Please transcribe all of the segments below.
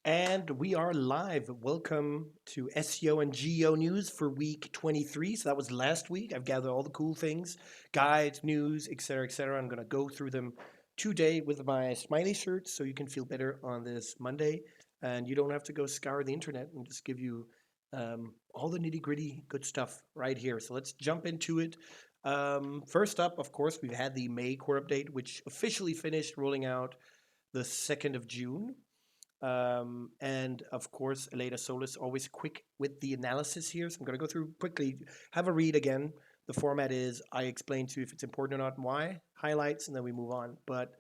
And we are live. Welcome to SEO and GEO news for week 23. So that was last week. I've gathered all the cool things, guides, news, etc., etc. I'm going to go through them today with my smiley shirt so you can feel better on this Monday. And you don't have to go scour the internet and just give you all the nitty gritty good stuff right here. So let's jump into it. First up, of course, we've had the May core update, which officially finished rolling out the 2nd of June. And of course, Aleda Solis always quick with the analysis here. So I'm going to go through quickly, have a read again. The format is I explain to you if it's important or not and why, highlights, and then we move on. But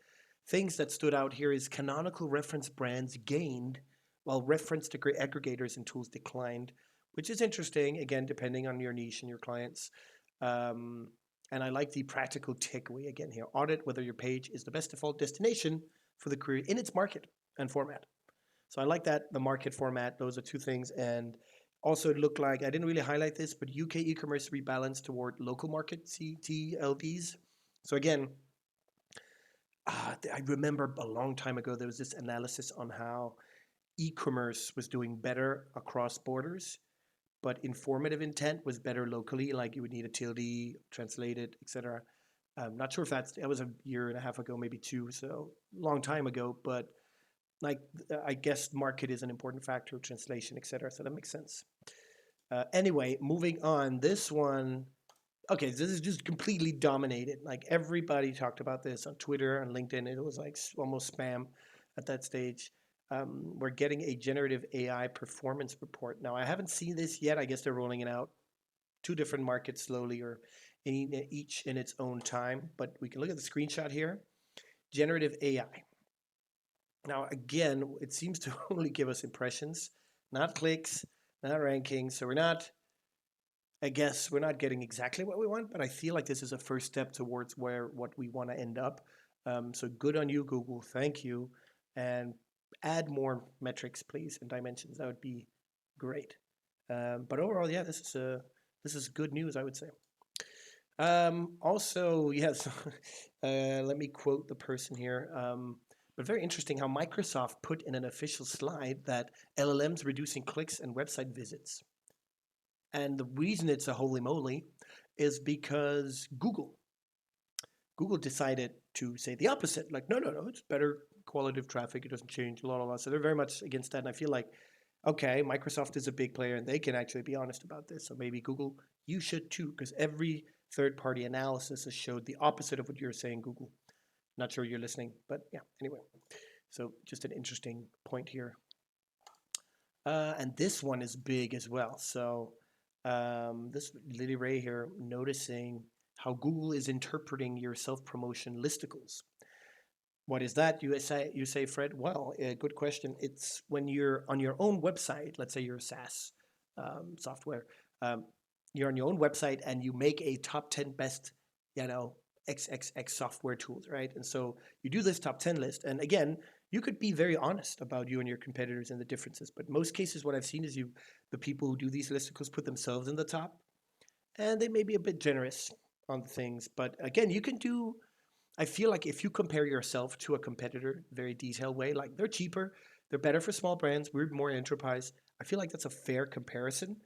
things that stood out here is canonical reference brands gained while reference to aggregators and tools declined, which is interesting, again, depending on your niche and your clients. Um, and I like the practical takeaway again here. Audit whether your page is the best default destination for the query in its market and format. So I like that, the market format, those are two things. And also it looked like, I didn't really highlight this, but UK e-commerce rebalanced toward local market CTLDs. So again, I remember a long time ago, there was this analysis on how e-commerce was doing better across borders, but informative intent was better locally, like you would need a TLD, translated, etc. I'm not sure if that was a year and a half ago, maybe two, so long time ago, but like I guess market is an important factor, translation, etc. So that makes sense. Anyway, moving on. This one, okay, this is just completely dominated. Like everybody talked about this on Twitter and LinkedIn. It was like almost spam at that stage. We're getting a generative AI performance report. Now, I haven't seen this yet. I guess they're rolling it out two different markets slowly or each in its own time. But we can look at the screenshot here. Generative AI. Now, again, it seems to only give us impressions, not clicks, not rankings. So I guess we're not getting exactly what we want, but I feel like this is a first step towards what we want to end up. So good on you, Google. Thank you. And add more metrics, please, and dimensions. That would be great. But overall, yeah, this is good news, I would say. Also, yes, let me quote the person here. But very interesting how Microsoft put in an official slide that LLMs reducing clicks and website visits. And the reason it's a holy moly is because Google decided to say the opposite. Like, no, no, no, it's better quality of traffic. It doesn't change, la, la, la. So they're very much against that. And I feel like, okay, Microsoft is a big player and they can actually be honest about this. So maybe Google, you should too, because every third-party analysis has showed the opposite of what you're saying, Google. Not sure you're listening, but yeah, anyway. So just an interesting point here. And this one is big as well. So this Lily Ray here noticing how Google is interpreting your self-promotion listicles. What is that? You say, Fred? Well, good question. It's when you're on your own website, let's say you're a SaaS software, um, you're on your own website and you make a top 10 best, XXX software tools, right? And so you do this top 10 list. And again, you could be very honest about you and your competitors and the differences. But most cases, what I've seen is the people who do these listicles put themselves in the top and they may be a bit generous on the things. But again, you can do, I feel like if you compare yourself to a competitor, very detailed way, like they're cheaper, they're better for small brands, we're more enterprise. I feel like that's a fair comparison.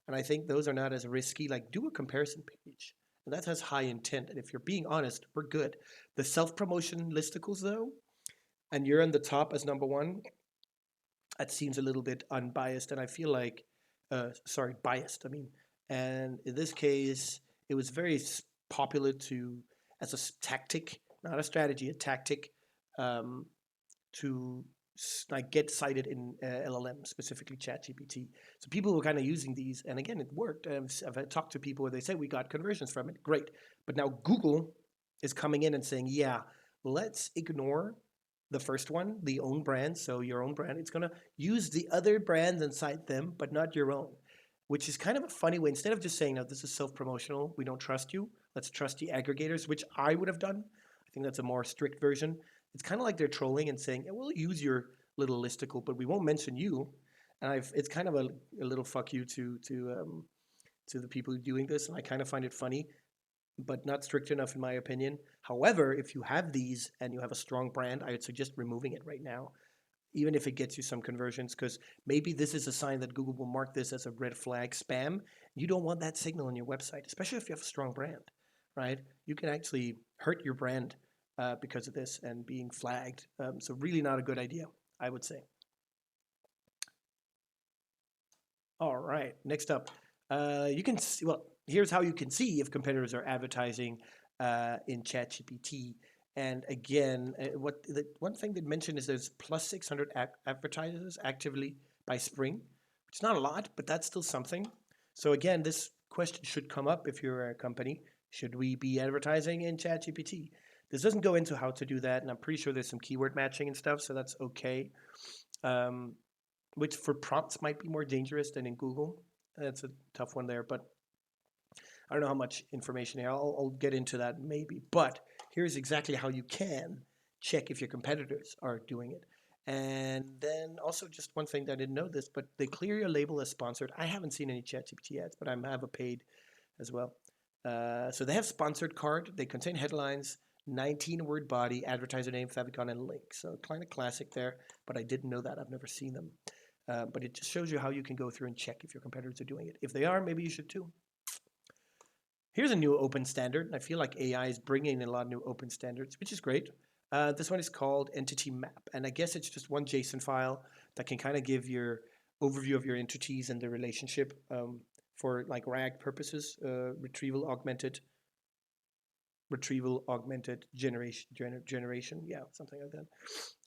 And I think those are not as risky. Like do a comparison page. And that has high intent. And if you're being honest, we're good. The self-promotion listicles though, and you're in the top as number one, that seems a little bit unbiased. And I feel like, sorry, biased. I mean, and in this case, it was very popular to as a tactic, not a strategy, a tactic um, to like get cited in LLM, specifically ChatGPT. So people were kind of using these, and again, it worked. I've talked to people where they say we got conversions from it, great. But now Google is coming in and saying, yeah, let's ignore the first one, the own brand. So your own brand, it's going to use the other brands and cite them, but not your own, which is kind of a funny way. Instead of just saying, no, this is self-promotional, we don't trust you, let's trust the aggregators, which I would have done. I think that's a more strict version. It's kind of like they're trolling and saying, yeah, we'll use your little listicle, but we won't mention you. And it's kind of a little fuck you to the people doing this, and I kind of find it funny, but not strict enough in my opinion. However, if you have these and you have a strong brand, I would suggest removing it right now. even if it gets you some conversions, because maybe this is a sign that Google will mark this as a red flag spam. You don't want that signal on your website, especially if you have a strong brand, right? You can actually hurt your brand because of this and being flagged. So really not a good idea, I would say. All right, next up, you can see, well, here's how you can see if competitors are advertising in ChatGPT. And again, one thing they mentioned is there's plus 600 advertisers actively by spring, which is not a lot, but that's still something. So again, this question should come up if you're a company. Should we be advertising in ChatGPT? This doesn't go into how to do that, and I'm pretty sure there's some keyword matching and stuff, so that's okay. Which for prompts might be more dangerous than in Google. That's a tough one there, but I don't know how much information here. I'll get into that maybe. But here's exactly how you can check if your competitors are doing it. And then also just one thing that I didn't know this, but they clear your label as sponsored. I haven't seen any ChatGPT ads, but I have a paid as well. So they have sponsored card. They contain headlines, 19-word body, advertiser name, favicon, and link. So kind of classic there, but I didn't know that. I've never seen them. But it just shows you how you can go through and check if your competitors are doing it. If they are, maybe you should too. Here's a new open standard. I feel like AI is bringing in a lot of new open standards, which is great. This one is called EntityMap, and I guess it's just one JSON file that can kind of give your overview of your entities and the relationship for like RAG purposes, retrieval augmented generation, yeah, something like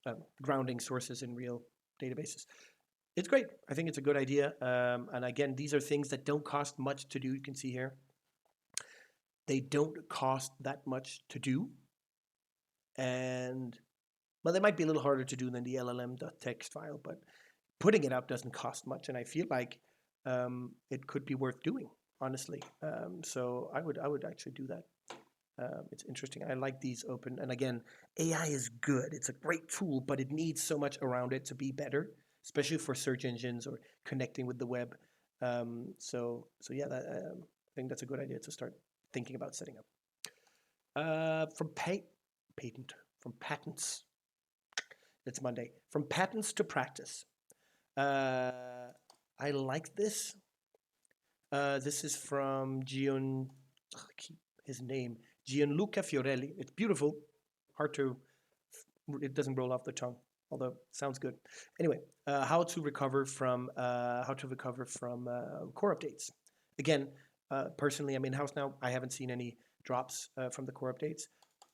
that. Grounding sources in real databases. It's great. I think it's a good idea. And again, these are things that don't cost much to do. You can see here. They don't cost that much to do. And, well, they might be a little harder to do than the LLM.txt file, but putting it up doesn't cost much. And I feel like it could be worth doing, honestly. So I would actually do that. It's interesting. I like these open. And again, AI is good. It's a great tool, but it needs so much around it to be better, especially for search engines or connecting with the web. So yeah, I think that's a good idea to start thinking about setting up. From patents. It's Monday. From patents to practice. I like this. This is from his name, Gianluca Fiorelli. It's beautiful, it doesn't roll off the tongue, although it sounds good. Anyway, how to recover from core updates. Again, personally, I'm in-house now. I haven't seen any drops from the core updates,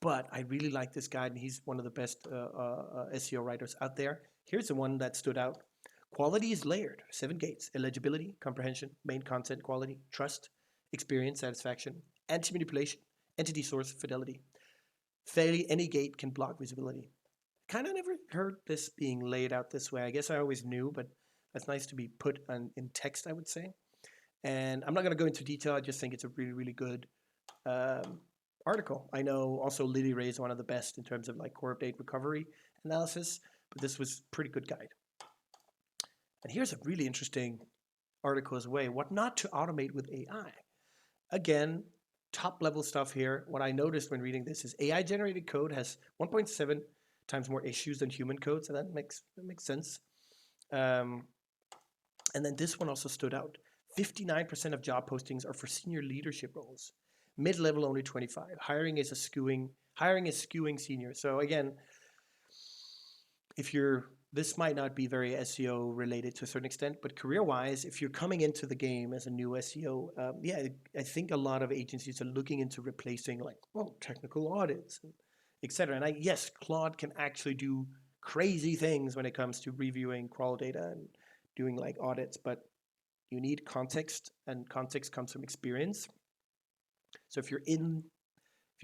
but I really like this guy, and he's one of the best SEO writers out there. Here's the one that stood out. Quality is layered. 7 gates: eligibility, comprehension, main content quality, trust, experience, satisfaction, anti-manipulation, entity source, fidelity. Failure, any gate can block visibility. Kind of never heard this being laid out this way. I guess I always knew, but that's nice to be put in text, I would say. And I'm not going to go into detail. I just think it's a really, really good article. I know also Lily Ray is one of the best in terms of like core update recovery analysis, but this was a pretty good guide. And here's a really interesting article as well. What not to automate with AI. Again, top level stuff here. What I noticed when reading this is AI generated code has 1.7 times more issues than human code, so that makes sense. And then this one also stood out. 59% of job postings are for senior leadership roles. Mid-level only 25. Hiring is skewing senior. So again, this might not be very SEO related to a certain extent, but career-wise, if you're coming into the game as a new SEO, I think a lot of agencies are looking into replacing technical audits, etc. And yes, Claude can actually do crazy things when it comes to reviewing crawl data and doing like audits, but you need context, and context comes from experience. So if you're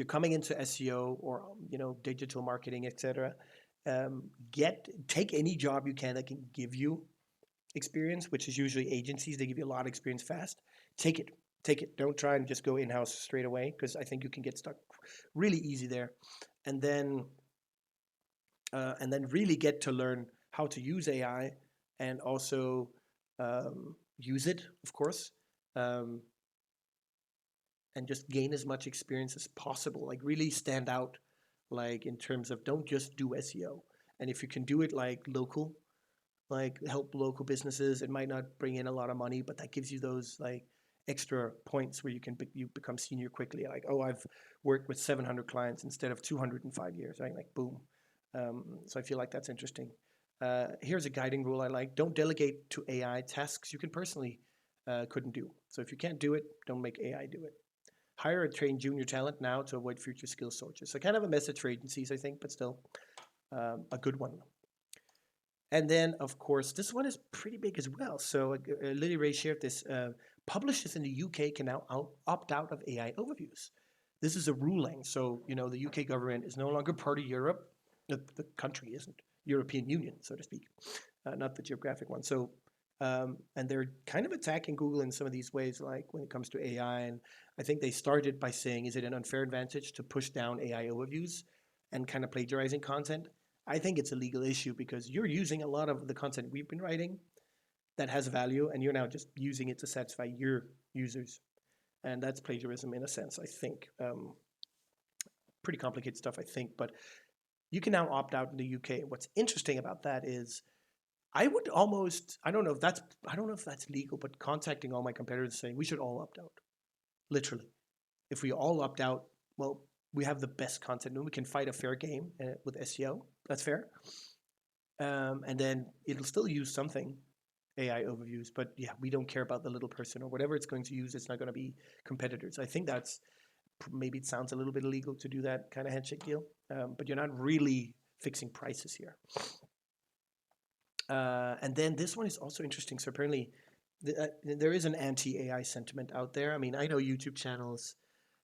coming into SEO or digital marketing, etc., take any job you can that can give you experience, which is usually agencies. They give you a lot of experience fast. Take it. Don't try and just go in-house straight away, because I think you can get stuck really easy there. And then really get to learn how to use AI and also use it, of course, and just gain as much experience as possible. Like really stand out, like in terms of don't just do SEO. And if you can do it like local, like help local businesses, it might not bring in a lot of money, but that gives you those like extra points where you become senior quickly. Like, oh, I've worked with 700 clients instead of 200 in 5 years, right? Like, boom. So I feel like that's interesting. Here's a guiding rule I like: don't delegate to AI tasks you can personally couldn't do. So if you can't do it, don't make AI do it. Hire or train junior talent now to avoid future skill shortages. So kind of a message for agencies, I think, but still a good one. And then, of course, this one is pretty big as well. So Lily Ray shared this. Publishers in the UK can now opt out of AI overviews. This is a ruling. So, the UK government is no longer part of Europe. The country isn't. European Union, so to speak, not the geographic one. So, and they're kind of attacking Google in some of these ways, like when it comes to AI. And I think they started by saying, is it an unfair advantage to push down AI overviews and kind of plagiarizing content? I think it's a legal issue because you're using a lot of the content we've been writing that has value, and you're now just using it to satisfy your users. And that's plagiarism in a sense, I think. Pretty complicated stuff, I think, but you can now opt out in the UK. What's interesting about that is I would almost, I don't know if that's legal, but contacting all my competitors saying we should all opt out. Literally. If we all opt out, well, we have the best content and we can fight a fair game with SEO. That's fair. And then it'll still use something, AI overviews, but yeah, we don't care about the little person or whatever it's going to use. It's not going to be competitors. I think that's maybe it sounds a little bit illegal to do that kind of handshake deal, but you're not really fixing prices here. And then this one is also interesting. So apparently, there is an anti-AI sentiment out there. I mean, I know YouTube channels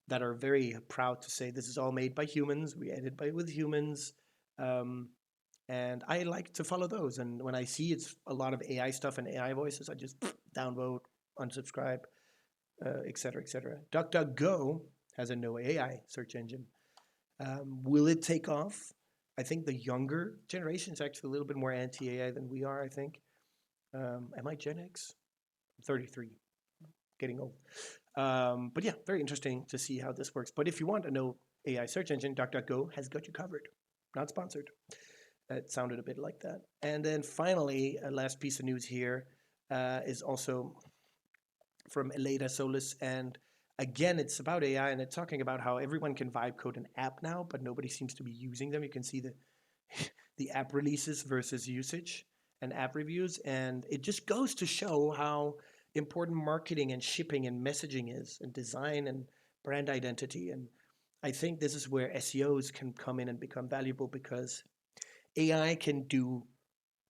that are very proud to say this is all made by humans. We edit with humans. And I like to follow those. And when I see it's a lot of AI stuff and AI voices, I just downvote, unsubscribe, et cetera, et cetera. DuckDuckGo has a no AI search engine. Will it take off? I think the younger generation is actually a little bit more anti-AI than we are, I think. Am I Gen X? I'm 33, getting old. But yeah, very interesting to see how this works. But if you want a no AI search engine, DuckDuckGo has got you covered. Not sponsored. It sounded a bit like that. And then finally, a last piece of news here is also from Eleda Solis. And again, it's about AI, and it's talking about how everyone can vibe code an app now, but nobody seems to be using them. You can see the app releases versus usage and app reviews. And it just goes to show how important marketing and shipping and messaging is, and design and brand identity. And I think this is where SEOs can come in and become valuable because AI can do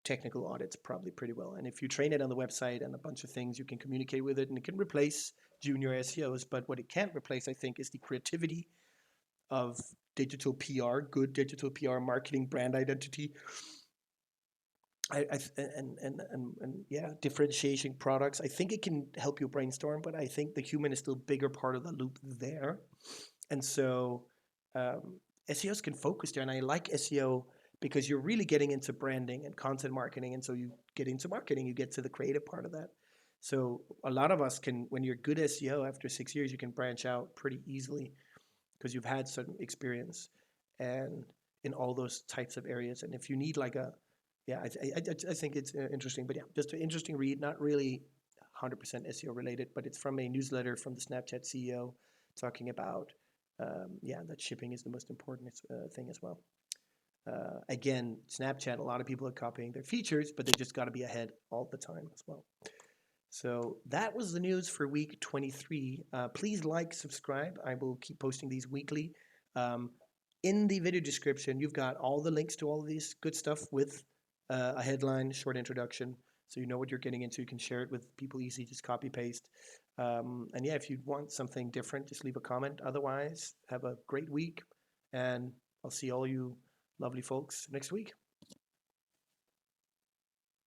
technical audits probably pretty well. And if you train it on the website and a bunch of things, you can communicate with it, and it can replace junior SEOs. But what it can't replace, I think, is the creativity of digital PR, good digital PR, marketing, brand identity, and yeah, differentiating products. I think it can help you brainstorm, but I think the human is still a bigger part of the loop there. And so SEOs can focus there, and I like SEO because you're really getting into branding and content marketing. And so you get into marketing, you get to the creative part of that. So a lot of us can, when you're good SEO after 6 years, you can branch out pretty easily because you've had some experience and in all those types of areas. And if you need like yeah, I think it's interesting, but yeah, just an interesting read, not really 100% SEO related, but it's from a newsletter from the Snapchat CEO talking about, yeah, that shipping is the most important thing as well. Again, Snapchat, a lot of people are copying their features, but they just got to be ahead all the time as well. So that was the news for week 23. Please like, subscribe. I will keep posting these weekly. In the video description, you've got all the links to all of these good stuff with a headline, short introduction, so you know what you're getting into. You can share it with people easy, just copy paste. And yeah, if you want something different, just leave a comment. Otherwise, have a great week, and I'll see all you lovely folks next week.